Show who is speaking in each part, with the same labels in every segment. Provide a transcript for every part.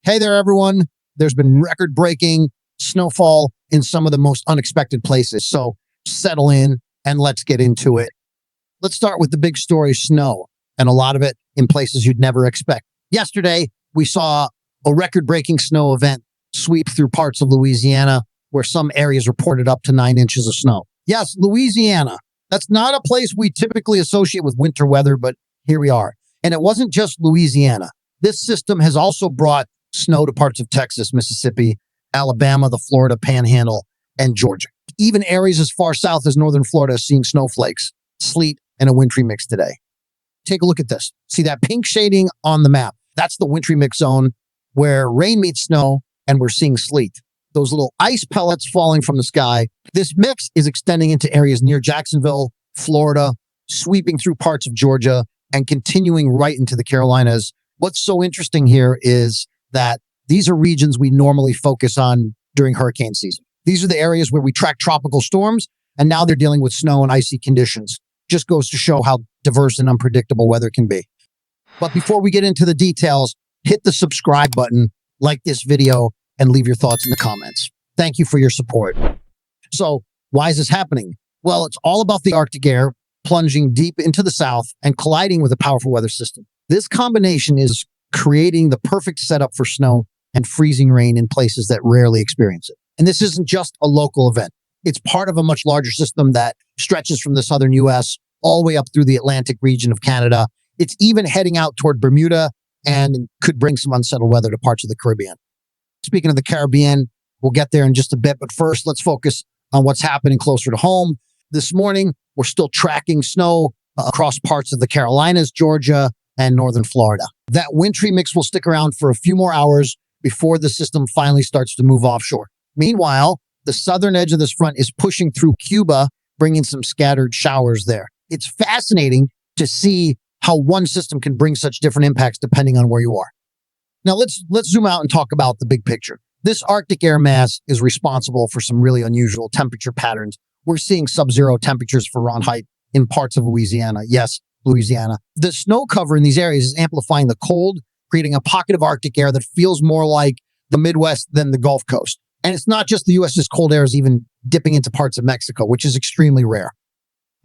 Speaker 1: Hey there, everyone. There's been record-breaking snowfall in some of the most unexpected places. So settle in and let's get into it. Let's start with the big story, snow, and a lot of it in places you'd never expect. Yesterday, we saw a record-breaking snow event sweep through parts of Louisiana where some areas reported up to 9 inches of snow. Yes, Louisiana. That's not a place we typically associate with winter weather, but here we are. And it wasn't just Louisiana. This system has also brought snow to parts of Texas, Mississippi, Alabama, the Florida Panhandle, and Georgia. Even areas as far south as northern Florida are seeing snowflakes, sleet, and a wintry mix today. Take a look at this. See that pink shading on the map? That's the wintry mix zone where rain meets snow and we're seeing sleet. Those little ice pellets falling from the sky. This mix is extending into areas near Jacksonville, Florida, sweeping through parts of Georgia, and continuing right into the Carolinas. What's so interesting here is that these are regions we normally focus on during hurricane season. These are the areas where we track tropical storms, and now they're dealing with snow and icy conditions. Just goes to show how diverse and unpredictable weather can be. But before we get into the details, hit the subscribe button, like this video, and leave your thoughts in the comments. Thank you for your support. So why is this happening? Well, it's all about the Arctic air plunging deep into the south and colliding with a powerful weather system. This combination is creating the perfect setup for snow and freezing rain in places that rarely experience it. And this isn't just a local event. It's part of a much larger system that stretches from the southern U.S. all the way up through the Atlantic region of Canada. It's even heading out toward Bermuda and could bring some unsettled weather to parts of the Caribbean. Speaking of the Caribbean, we'll get there in just a bit. But first, let's focus on what's happening closer to home. This morning, we're still tracking snow across parts of the Carolinas, Georgia, and northern Florida. That wintry mix will stick around for a few more hours before the system finally starts to move offshore. Meanwhile, the southern edge of this front is pushing through Cuba, bringing some scattered showers there. It's fascinating to see how one system can bring such different impacts depending on where you are. Now, let's zoom out and talk about the big picture. This Arctic air mass is responsible for some really unusual temperature patterns. We're seeing sub-zero temperatures for Fahrenheit in parts of Louisiana. Yes, Louisiana. The snow cover in these areas is amplifying the cold, creating a pocket of Arctic air that feels more like the Midwest than the Gulf Coast. And it's not just the U.S.'s cold air is even dipping into parts of Mexico, which is extremely rare.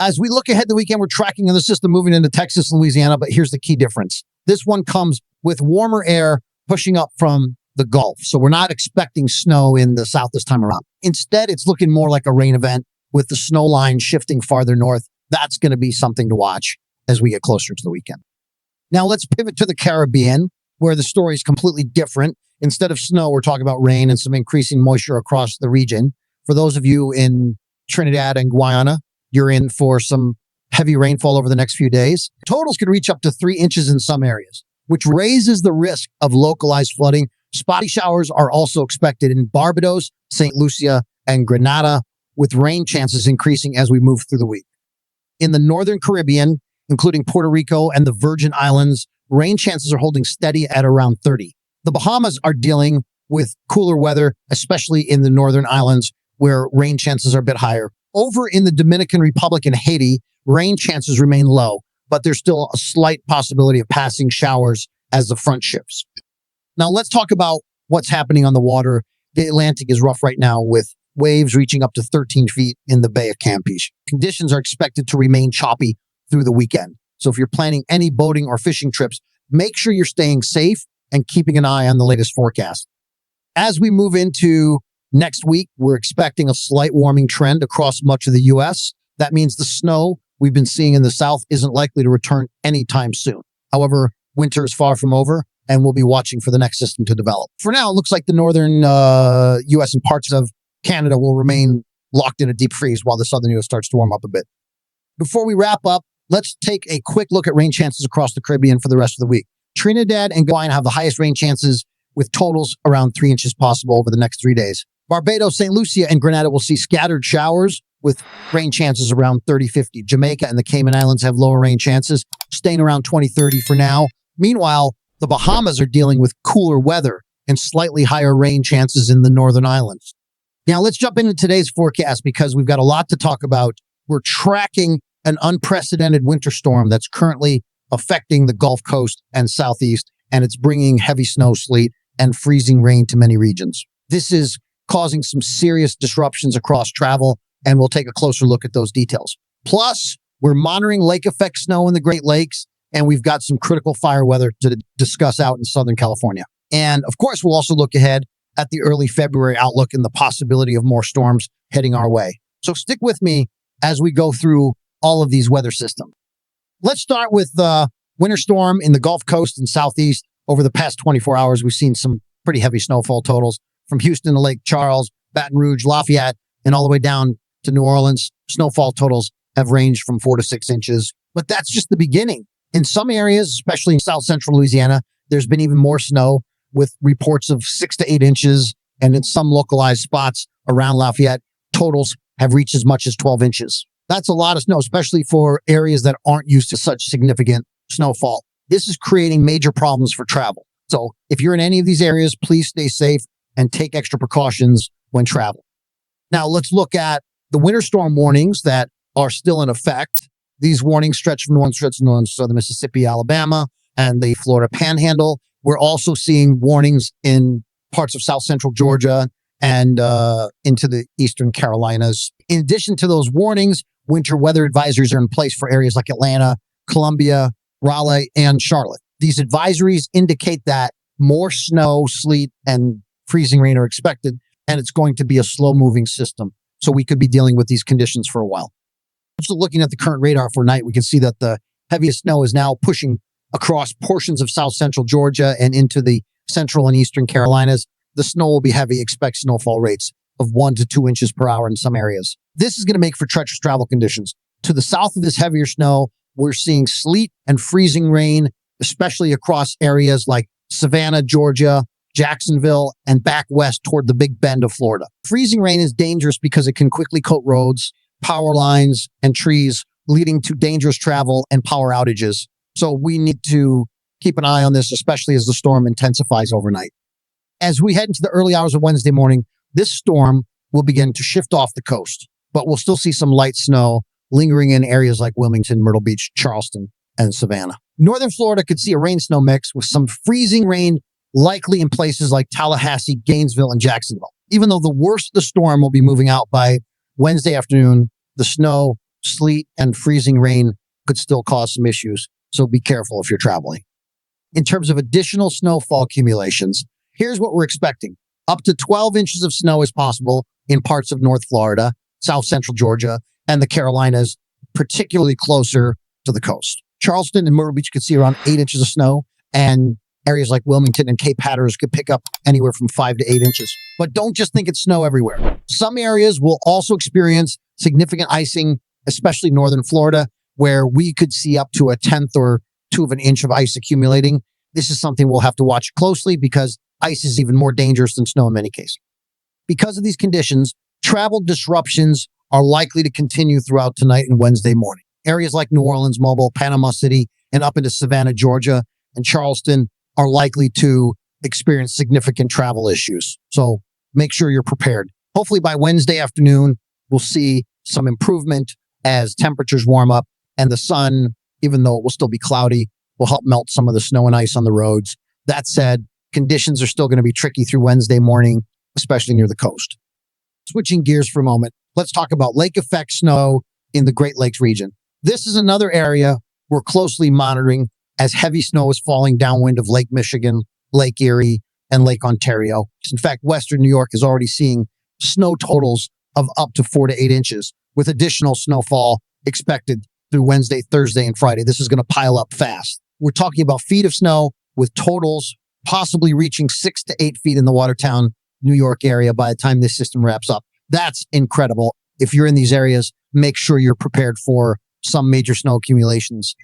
Speaker 1: As we look ahead the weekend, we're tracking the system moving into Texas and Louisiana, but here's the key difference. This one comes with warmer air pushing up from the Gulf. So we're not expecting snow in the south this time around. Instead, it's looking more like a rain event with the snow line shifting farther north. That's going to be something to watch as we get closer to the weekend. Now let's pivot to the Caribbean, where the story is completely different. Instead of snow, we're talking about rain and some increasing moisture across the region. For those of you in Trinidad and Guyana, you're in for some heavy rainfall over the next few days. Totals could reach up to 3 inches in some areas, which raises the risk of localized flooding. Spotty showers are also expected in Barbados, St. Lucia, and Grenada, with rain chances increasing as we move through the week. In the northern Caribbean, including Puerto Rico and the Virgin Islands, rain chances are holding steady at around 30. The Bahamas are dealing with cooler weather, especially in the northern islands where rain chances are a bit higher. Over in the Dominican Republic and Haiti, rain chances remain low, but there's still a slight possibility of passing showers as the front shifts. Now let's talk about what's happening on the water. The Atlantic is rough right now with waves reaching up to 13 feet in the Bay of Campeche. Conditions are expected to remain choppy through the weekend. So if you're planning any boating or fishing trips, make sure you're staying safe and keeping an eye on the latest forecast. As we move into next week, we're expecting a slight warming trend across much of the U.S. That means the snow we've been seeing in the south isn't likely to return anytime soon. However, winter is far from over, and we'll be watching for the next system to develop. For now, it looks like the northern U.S. and parts of Canada will remain locked in a deep freeze while the southern U.S. starts to warm up a bit. Before we wrap up, let's take a quick look at rain chances across the Caribbean for the rest of the week. Trinidad and Guyana have the highest rain chances with totals around 3 inches possible over the next 3 days. Barbados, St. Lucia, and Grenada will see scattered showers with rain chances around 30-50. Jamaica and the Cayman Islands have lower rain chances, staying around 20-30 for now. Meanwhile, the Bahamas are dealing with cooler weather and slightly higher rain chances in the northern islands. Now, let's jump into today's forecast because we've got a lot to talk about. We're tracking an unprecedented winter storm that's currently affecting the Gulf Coast and Southeast, and it's bringing heavy snow, sleet, and freezing rain to many regions. This is causing some serious disruptions across travel, and we'll take a closer look at those details. Plus, we're monitoring lake effect snow in the Great Lakes, and we've got some critical fire weather to discuss out in Southern California. And of course, we'll also look ahead at the early February outlook and the possibility of more storms heading our way. So stick with me as we go through all of these weather systems. Let's start with the winter storm in the Gulf Coast and Southeast. Over the past 24 hours, we've seen some pretty heavy snowfall totals from Houston to Lake Charles, Baton Rouge, Lafayette, and all the way down to New Orleans. Snowfall totals have ranged from 4 to 6 inches, but that's just the beginning. In some areas, especially in South Central Louisiana, there's been even more snow with reports of 6 to 8 inches. And in some localized spots around Lafayette, totals have reached as much as 12 inches. That's a lot of snow, especially for areas that aren't used to such significant snowfall. This is creating major problems for travel. So if you're in any of these areas, please stay safe and take extra precautions when traveling. Now let's look at the winter storm warnings that are still in effect. These warnings stretch from northern southern Mississippi, Alabama, and the Florida Panhandle. We're also seeing warnings in parts of South Central Georgia and into the Eastern Carolinas. In addition to those warnings, winter weather advisories are in place for areas like Atlanta, Columbia, Raleigh, and Charlotte. These advisories indicate that more snow, sleet, and freezing rain are expected, and it's going to be a slow-moving system. So we could be dealing with these conditions for a while. Also looking at the current radar for night, we can see that the heaviest snow is now pushing across portions of South Central Georgia and into the Central and Eastern Carolinas. The snow will be heavy. Expect snowfall rates of 1 to 2 inches per hour in some areas. This is going to make for treacherous travel conditions. To the south of this heavier snow, we're seeing sleet and freezing rain, especially across areas like Savannah, Georgia, Jacksonville, and back west toward the Big Bend of Florida. Freezing rain is dangerous because it can quickly coat roads, power lines, and trees, leading to dangerous travel and power outages. So we need to keep an eye on this, especially as the storm intensifies overnight. As we head into the early hours of Wednesday morning, this storm will begin to shift off the coast, but we'll still see some light snow lingering in areas like Wilmington, Myrtle Beach, Charleston, and Savannah. Northern Florida could see a rain-snow mix with some freezing rain likely in places like Tallahassee, Gainesville, and Jacksonville. Even though the worst of the storm will be moving out by Wednesday afternoon, the snow, sleet, and freezing rain could still cause some issues, so be careful if you're traveling. In terms of additional snowfall accumulations, here's what we're expecting. Up to 12 inches of snow is possible in parts of North Florida, South Central Georgia, and the Carolinas, particularly closer to the coast. Charleston and Myrtle Beach could see around 8 inches of snow, and areas like Wilmington and Cape Hatteras could pick up anywhere from 5 to 8 inches. But don't just think it's snow everywhere. Some areas will also experience significant icing, especially northern Florida, where we could see up to 1/10 or 2 of an inch of ice accumulating. This is something we'll have to watch closely because ice is even more dangerous than snow in many cases. Because of these conditions, travel disruptions are likely to continue throughout tonight and Wednesday morning. Areas like New Orleans, Mobile, Panama City, and up into Savannah, Georgia, and Charleston are likely to experience significant travel issues. So make sure you're prepared. Hopefully by Wednesday afternoon, we'll see some improvement as temperatures warm up and the sun, even though it will still be cloudy, will help melt some of the snow and ice on the roads. That said, conditions are still going to be tricky through Wednesday morning, especially near the coast. Switching gears for a moment, let's talk about lake effect snow in the Great Lakes region. This is another area we're closely monitoring as heavy snow is falling downwind of Lake Michigan, Lake Erie, and Lake Ontario. In fact, Western New York is already seeing snow totals of up to 4 to 8 inches, with additional snowfall expected through Wednesday, Thursday, and Friday. This is going to pile up fast. We're talking about feet of snow with totals possibly reaching 6 to 8 feet in the Watertown, New York area by the time this system wraps up. That's incredible. If you're in these areas, make sure you're prepared for some major snow accumulations.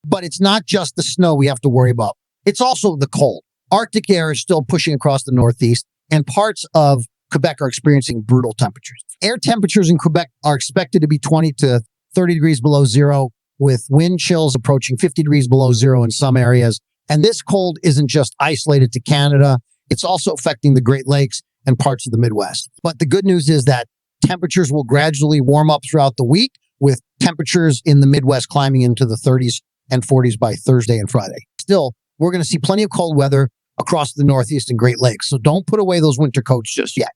Speaker 1: But it's not just the snow we have to worry about. It's also the cold. Arctic air is still pushing across the Northeast, and parts of Quebec are experiencing brutal temperatures. Air temperatures in Quebec are expected to be 20 to 30 degrees below zero, with wind chills approaching 50 degrees below zero in some areas. And this cold isn't just isolated to Canada. It's also affecting the Great Lakes and parts of the Midwest. But the good news is that temperatures will gradually warm up throughout the week, with temperatures in the Midwest climbing into the 30s and 40s by Thursday and Friday. Still, we're going to see plenty of cold weather across the Northeast and Great Lakes. So don't put away those winter coats just yet.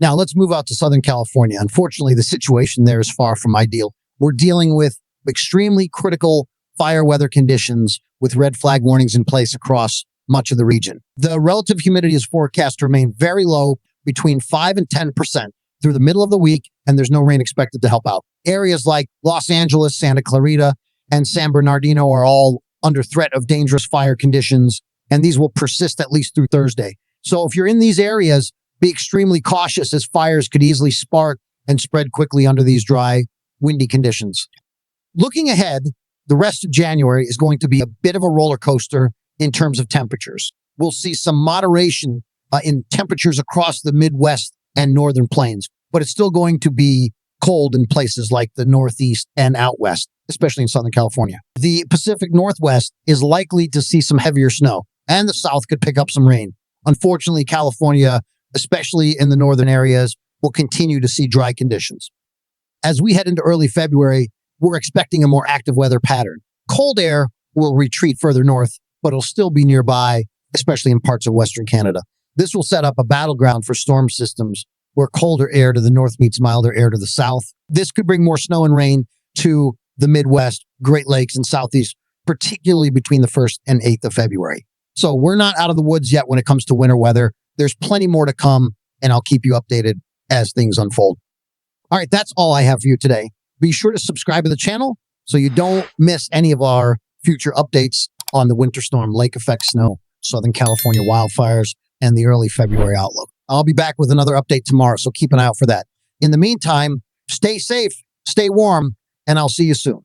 Speaker 1: Now let's move out to Southern California. Unfortunately, the situation there is far from ideal. We're dealing with extremely critical fire weather conditions with red flag warnings in place across much of the region. The relative humidity is forecast to remain very low, between 5 and 10% through the middle of the week, and there's no rain expected to help out. Areas like Los Angeles, Santa Clarita, and San Bernardino are all under threat of dangerous fire conditions, and these will persist at least through Thursday. So if you're in these areas, be extremely cautious, as fires could easily spark and spread quickly under these dry, windy conditions. Looking ahead, the rest of January is going to be a bit of a roller coaster in terms of temperatures. We'll see some moderation in temperatures across the Midwest and Northern Plains, but it's still going to be cold in places like the Northeast and out west, especially in Southern California. The Pacific Northwest is likely to see some heavier snow, and the South could pick up some rain. Unfortunately, California, especially in the northern areas, will continue to see dry conditions. As we head into early February, we're expecting a more active weather pattern. Cold air will retreat further north, but it'll still be nearby, especially in parts of Western Canada. This will set up a battleground for storm systems where colder air to the north meets milder air to the south. This could bring more snow and rain to the Midwest, Great Lakes, and Southeast, particularly between the 1st and 8th of February. So we're not out of the woods yet when it comes to winter weather. There's plenty more to come, and I'll keep you updated as things unfold. All right, that's all I have for you today. Be sure to subscribe to the channel so you don't miss any of our future updates on the winter storm, lake effect snow, Southern California wildfires, and the early February outlook. I'll be back with another update tomorrow, so keep an eye out for that. In the meantime, stay safe, stay warm, and I'll see you soon.